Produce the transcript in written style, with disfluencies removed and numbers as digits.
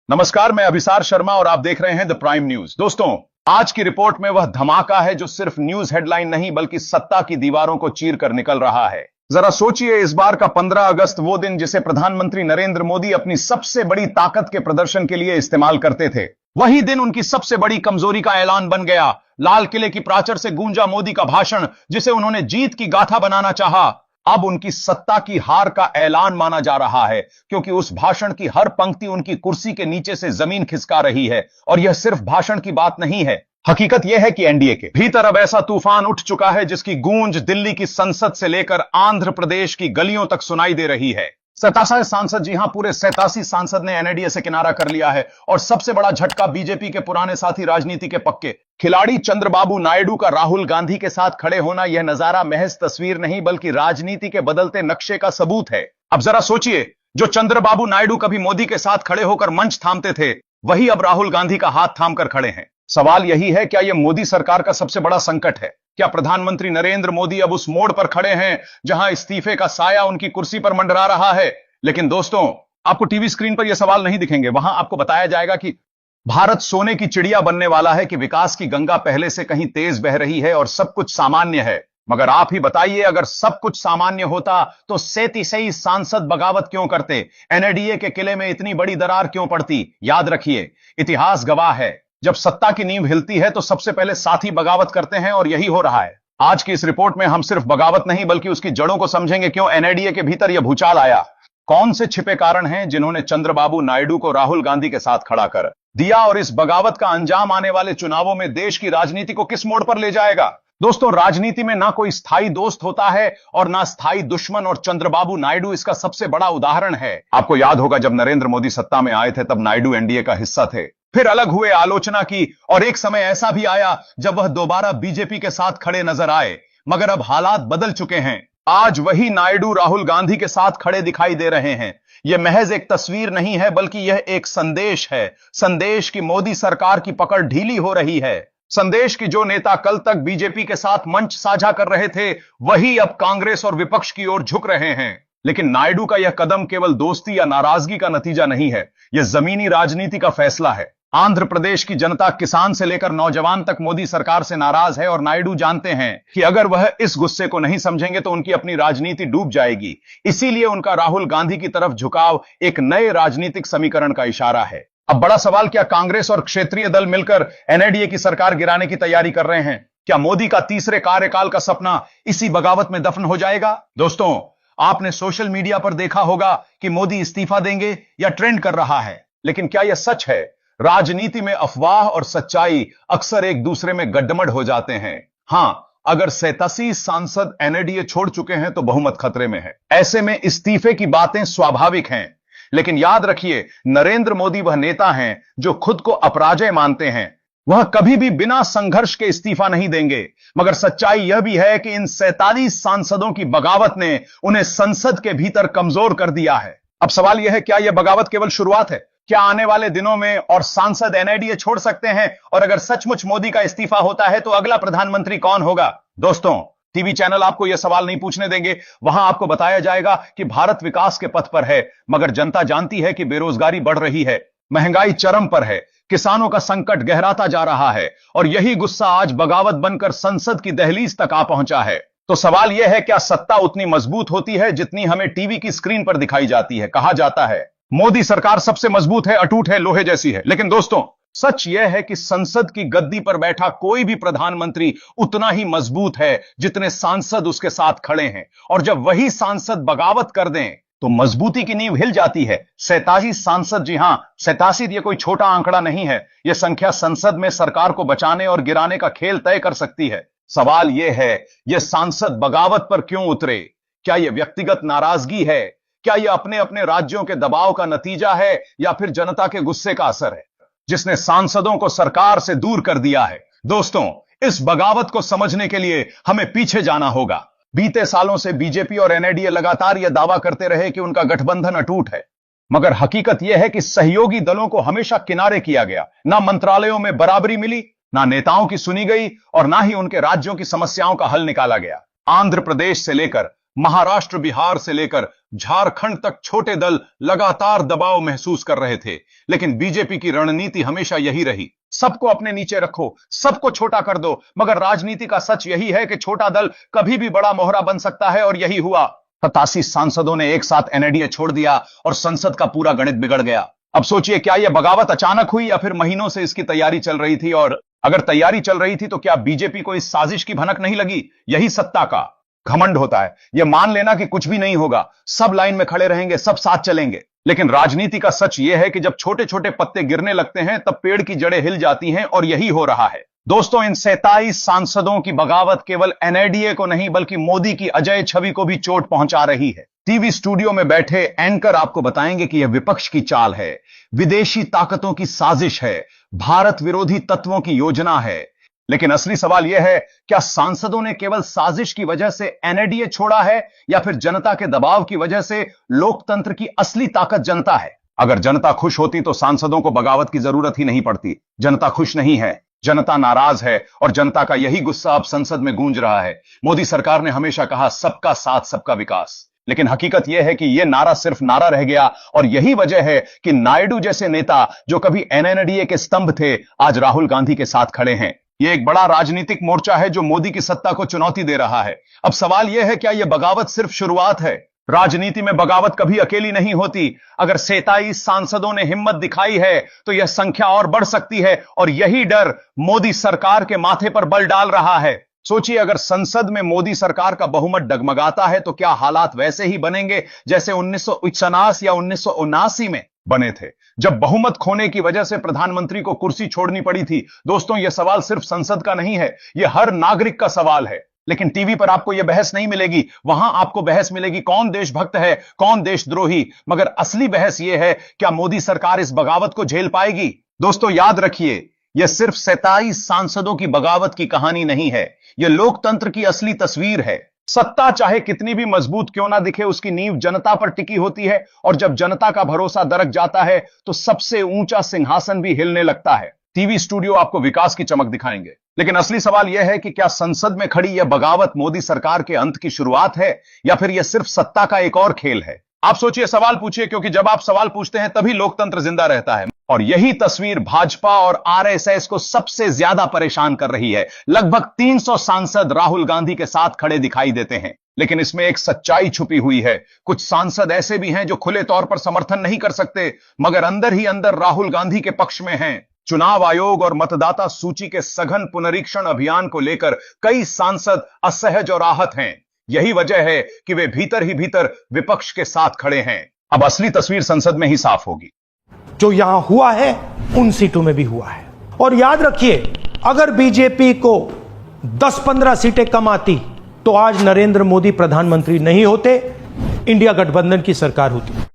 नमस्कार, मैं अभिसार शर्मा और आप देख रहे हैं द प्राइम न्यूज। दोस्तों, आज की रिपोर्ट में वह धमाका है जो सिर्फ न्यूज हेडलाइन नहीं बल्कि सत्ता की दीवारों को चीर कर निकल रहा है। जरा सोचिए, इस बार का 15 अगस्त वो दिन जिसे प्रधानमंत्री नरेंद्र मोदी अपनी सबसे बड़ी ताकत के प्रदर्शन के लिए इस्तेमाल करते थे, वही दिन उनकी सबसे बड़ी कमजोरी का ऐलान बन गया। लाल किले की प्राचीर से गूंजा मोदी का भाषण, जिसे उन्होंने जीत की गाथा बनाना चाहा, अब उनकी सत्ता की हार का ऐलान माना जा रहा है, क्योंकि उस भाषण की हर पंक्ति उनकी कुर्सी के नीचे से जमीन खिसका रही है। और यह सिर्फ भाषण की बात नहीं है, हकीकत यह है कि एनडीए के भीतर अब ऐसा तूफान उठ चुका है जिसकी गूंज दिल्ली की संसद से लेकर आंध्र प्रदेश की गलियों तक सुनाई दे रही है। 87 सांसद, जी हां, पूरे 87 सांसद ने एनडीए से किनारा कर लिया है। और सबसे बड़ा झटका बीजेपी के पुराने साथी, राजनीति के पक्के खिलाड़ी चंद्रबाबू नायडू का राहुल गांधी के साथ खड़े होना, यह नजारा महज तस्वीर नहीं बल्कि राजनीति के बदलते नक्शे का सबूत है। अब जरा सोचिए, जो चंद्रबाबू नायडू कभी मोदी के साथ खड़े होकर मंच थामते थे, वही अब राहुल गांधी का हाथ थामकर खड़े हैं। सवाल यही है, क्या यह मोदी सरकार का सबसे बड़ा संकट है? क्या प्रधानमंत्री नरेंद्र मोदी अब उस मोड़ पर खड़े हैं जहां इस्तीफे का साया उनकी कुर्सी पर मंडरा रहा है? लेकिन दोस्तों, आपको टीवी स्क्रीन पर यह सवाल नहीं दिखेंगे। वहां आपको बताया जाएगा कि भारत सोने की चिड़िया बनने वाला है, कि विकास की गंगा पहले से कहीं तेज बह रही है और सब कुछ सामान्य है। मगर आप ही बताइए, अगर सब कुछ सामान्य होता तो 37 सांसद बगावत क्यों करते? एनडीए के किले में इतनी बड़ी दरार क्यों पड़ती? याद रखिए, इतिहास गवाह है, जब सत्ता की नींव हिलती है तो सबसे पहले साथी बगावत करते हैं, और यही हो रहा है। आज की इस रिपोर्ट में हम सिर्फ बगावत नहीं बल्कि उसकी जड़ों को समझेंगे। क्यों एनडीए के भीतर यह भूचाल आया? कौन से छिपे कारण हैं जिन्होंने चंद्रबाबू नायडू को राहुल गांधी के साथ खड़ा कर दिया? और इस बगावत का अंजाम आने वाले चुनावों में देश की राजनीति को किस मोड़ पर ले जाएगा? दोस्तों, राजनीति में ना कोई स्थायी दोस्त होता है और ना स्थायी दुश्मन, और चंद्रबाबू नायडू इसका सबसे बड़ा उदाहरण है। आपको याद होगा, जब नरेंद्र मोदी सत्ता में आए थे तब नायडू एनडीए का हिस्सा थे, फिर अलग हुए, आलोचना की, और एक समय ऐसा भी आया जब वह दोबारा बीजेपी के साथ खड़े नजर आए। मगर अब हालात बदल चुके हैं। आज वही नायडू राहुल गांधी के साथ खड़े दिखाई दे रहे हैं। यह महज एक तस्वीर नहीं है बल्कि यह एक संदेश है। संदेश की मोदी सरकार की पकड़ ढीली हो रही है। संदेश की जो नेता कल तक बीजेपी के साथ मंच साझा कर रहे थे, वही अब कांग्रेस और विपक्ष की ओर झुक रहे हैं। लेकिन नायडू का यह कदम केवल दोस्ती या नाराजगी का नतीजा नहीं है, यह जमीनी राजनीति का फैसला है। आंध्र प्रदेश की जनता, किसान से लेकर नौजवान तक, मोदी सरकार से नाराज है, और नायडू जानते हैं कि अगर वह इस गुस्से को नहीं समझेंगे तो उनकी अपनी राजनीति डूब जाएगी। इसीलिए उनका राहुल गांधी की तरफ झुकाव एक नए राजनीतिक समीकरण का इशारा है। अब बड़ा सवाल, क्या कांग्रेस और क्षेत्रीय दल मिलकर एनडीए की सरकार गिराने की तैयारी कर रहे हैं? क्या मोदी का तीसरे कार्यकाल का सपना इसी बगावत में दफन हो जाएगा? दोस्तों, आपने सोशल मीडिया पर देखा होगा कि मोदी इस्तीफा देंगे या ट्रेंड कर रहा है। लेकिन क्या यह सच है? राजनीति में अफवाह और सच्चाई अक्सर एक दूसरे में गड्ढमड हो जाते हैं। हां, अगर 87 सांसद एनडीए छोड़ चुके हैं तो बहुमत खतरे में है। ऐसे में इस्तीफे की बातें स्वाभाविक हैं। लेकिन याद रखिए, नरेंद्र मोदी वह नेता हैं जो खुद को अपराजय मानते हैं। वह कभी भी बिना संघर्ष के इस्तीफा नहीं देंगे। मगर सच्चाई यह भी है कि इन 47 सांसदों की बगावत ने उन्हें संसद के भीतर कमजोर कर दिया है। अब सवाल यह है, क्या यह बगावत केवल शुरुआत है? क्या आने वाले दिनों में और सांसद एनडीए छोड़ सकते हैं? और अगर सचमुच मोदी का इस्तीफा होता है तो अगला प्रधानमंत्री कौन होगा? दोस्तों, टीवी चैनल आपको यह सवाल नहीं पूछने देंगे। वहां आपको बताया जाएगा कि भारत विकास के पथ पर है, मगर जनता जानती है कि बेरोजगारी बढ़ रही है, महंगाई चरम पर है, किसानों का संकट गहराता जा रहा है, और यही गुस्सा आज बगावत बनकर संसद की दहलीज तक आ पहुंचा है। तो सवाल यह है, क्या सत्ता उतनी मजबूत होती है जितनी हमें टीवी की स्क्रीन पर दिखाई जाती है? कहा जाता है मोदी सरकार सबसे मजबूत है, अटूट है, लोहे जैसी है। लेकिन दोस्तों, सच यह है कि संसद की गद्दी पर बैठा कोई भी प्रधानमंत्री उतना ही मजबूत है जितने सांसद उसके साथ खड़े हैं। और जब वही सांसद बगावत कर दें तो मजबूती की नींव हिल जाती है। 87 सांसद, जी हां, 87, यह कोई छोटा आंकड़ा नहीं है। यह संख्या संसद में सरकार को बचाने और गिराने का खेल तय कर सकती है। सवाल यह है, यह सांसद बगावत पर क्यों उतरे? क्या यह व्यक्तिगत नाराजगी है? क्या यह अपने अपने राज्यों के दबाव का नतीजा है, या फिर जनता के गुस्से का असर है जिसने सांसदों को सरकार से दूर कर दिया है? दोस्तों, इस बगावत को समझने के लिए हमें पीछे जाना होगा। बीते सालों से बीजेपी और एनडीए लगातार यह दावा करते रहे कि उनका गठबंधन अटूट है, मगर हकीकत यह है कि सहयोगी दलों को हमेशा किनारे किया गया। ना मंत्रालयों में बराबरी मिली, ना नेताओं की सुनी गई, और ना ही उनके राज्यों की समस्याओं का हल निकाला गया। आंध्र प्रदेश से लेकर महाराष्ट्र, बिहार से लेकर झारखंड तक छोटे दल लगातार दबाव महसूस कर रहे थे, लेकिन बीजेपी की रणनीति हमेशा यही रही, सबको अपने नीचे रखो, सबको छोटा कर दो। मगर राजनीति का सच यही है कि छोटा दल कभी भी बड़ा मोहरा बन सकता है, और यही हुआ। 87 सांसदों ने एक साथ एनडीए छोड़ दिया और संसद का पूरा गणित बिगड़ गया। अब सोचिए, क्या यह बगावत अचानक हुई या फिर महीनों से इसकी तैयारी चल रही थी? और अगर तैयारी चल रही थी तो क्या बीजेपी को इस साजिश की भनक नहीं लगी? यही सत्ता का घमंड होता है, यह मान लेना कि कुछ भी नहीं होगा, सब लाइन में खड़े रहेंगे, सब साथ चलेंगे। लेकिन राजनीति का सच यह है कि जब छोटे छोटे पत्ते गिरने लगते हैं तब पेड़ की जड़ें हिल जाती हैं, और यही हो रहा है। दोस्तों, इन 27 सांसदों की बगावत केवल एनडीए को नहीं बल्कि मोदी की अजय छवि को भी चोट पहुंचा रही है। टीवी स्टूडियो में बैठे एंकर आपको बताएंगे कि यह विपक्ष की चाल है, विदेशी ताकतों की साजिश है, भारत विरोधी तत्वों की योजना है। लेकिन असली सवाल यह है, क्या सांसदों ने केवल साजिश की वजह से एनडीए छोड़ा है, या फिर जनता के दबाव की वजह से? लोकतंत्र की असली ताकत जनता है। अगर जनता खुश होती तो सांसदों को बगावत की जरूरत ही नहीं पड़ती। जनता खुश नहीं है, जनता नाराज है, और जनता का यही गुस्सा अब संसद में गूंज रहा है। मोदी सरकार ने हमेशा कहा सबका साथ सबका विकास, लेकिन हकीकत यह है कि यह नारा सिर्फ नारा रह गया, और यही वजह है कि नायडू जैसे नेता जो कभी एनडीए के स्तंभ थे, आज राहुल गांधी के साथ खड़े हैं। यह एक बड़ा राजनीतिक मोर्चा है जो मोदी की सत्ता को चुनौती दे रहा है। अब सवाल यह है, क्या यह बगावत सिर्फ शुरुआत है? राजनीति में बगावत कभी अकेली नहीं होती। अगर 27 सांसदों ने हिम्मत दिखाई है तो यह संख्या और बढ़ सकती है, और यही डर मोदी सरकार के माथे पर बल डाल रहा है। सोचिए, अगर संसद में मोदी सरकार का बहुमत डगमगाता है तो क्या हालात वैसे ही बनेंगे जैसे 1949 या 1979 में बने थे, जब बहुमत खोने की वजह से प्रधानमंत्री को कुर्सी छोड़नी पड़ी थी? दोस्तों, यह सवाल सिर्फ संसद का नहीं है, यह हर नागरिक का सवाल है। लेकिन टीवी पर आपको यह बहस नहीं मिलेगी। वहां आपको बहस मिलेगी कौन देशभक्त है, कौन देशद्रोही। मगर असली बहस यह है, क्या मोदी सरकार इस बगावत को झेल पाएगी? दोस्तों, याद रखिए, यह सिर्फ 27 सांसदों की बगावत की कहानी नहीं है, यह लोकतंत्र की असली तस्वीर है। सत्ता चाहे कितनी भी मजबूत क्यों ना दिखे, उसकी नींव जनता पर टिकी होती है, और जब जनता का भरोसा दरक जाता है तो सबसे ऊंचा सिंहासन भी हिलने लगता है। टीवी स्टूडियो आपको विकास की चमक दिखाएंगे, लेकिन असली सवाल यह है कि क्या संसद में खड़ी यह बगावत मोदी सरकार के अंत की शुरुआत है, या फिर यह सिर्फ सत्ता का एक और खेल है? आप सोचिए, सवाल पूछिए, क्योंकि जब आप सवाल पूछते हैं तभी लोकतंत्र जिंदा रहता है। और यही तस्वीर भाजपा और आरएसएस को सबसे ज्यादा परेशान कर रही है। लगभग 300 सांसद राहुल गांधी के साथ खड़े दिखाई देते हैं, लेकिन इसमें एक सच्चाई छुपी हुई है। कुछ सांसद ऐसे भी हैं जो खुले तौर पर समर्थन नहीं कर सकते, मगर अंदर ही अंदर राहुल गांधी के पक्ष में हैं। चुनाव आयोग और मतदाता सूची के सघन पुनरीक्षण अभियान को लेकर कई सांसद असहज और आहत हैं। यही वजह है कि वे भीतर ही भीतर विपक्ष के साथ खड़े हैं। अब असली तस्वीर संसद में ही साफ होगी। जो यहां हुआ है उन सीटों में भी हुआ है। और याद रखिए, अगर बीजेपी को 10-15 सीटें कम आती तो आज नरेंद्र मोदी प्रधानमंत्री नहीं होते, इंडिया गठबंधन की सरकार होती।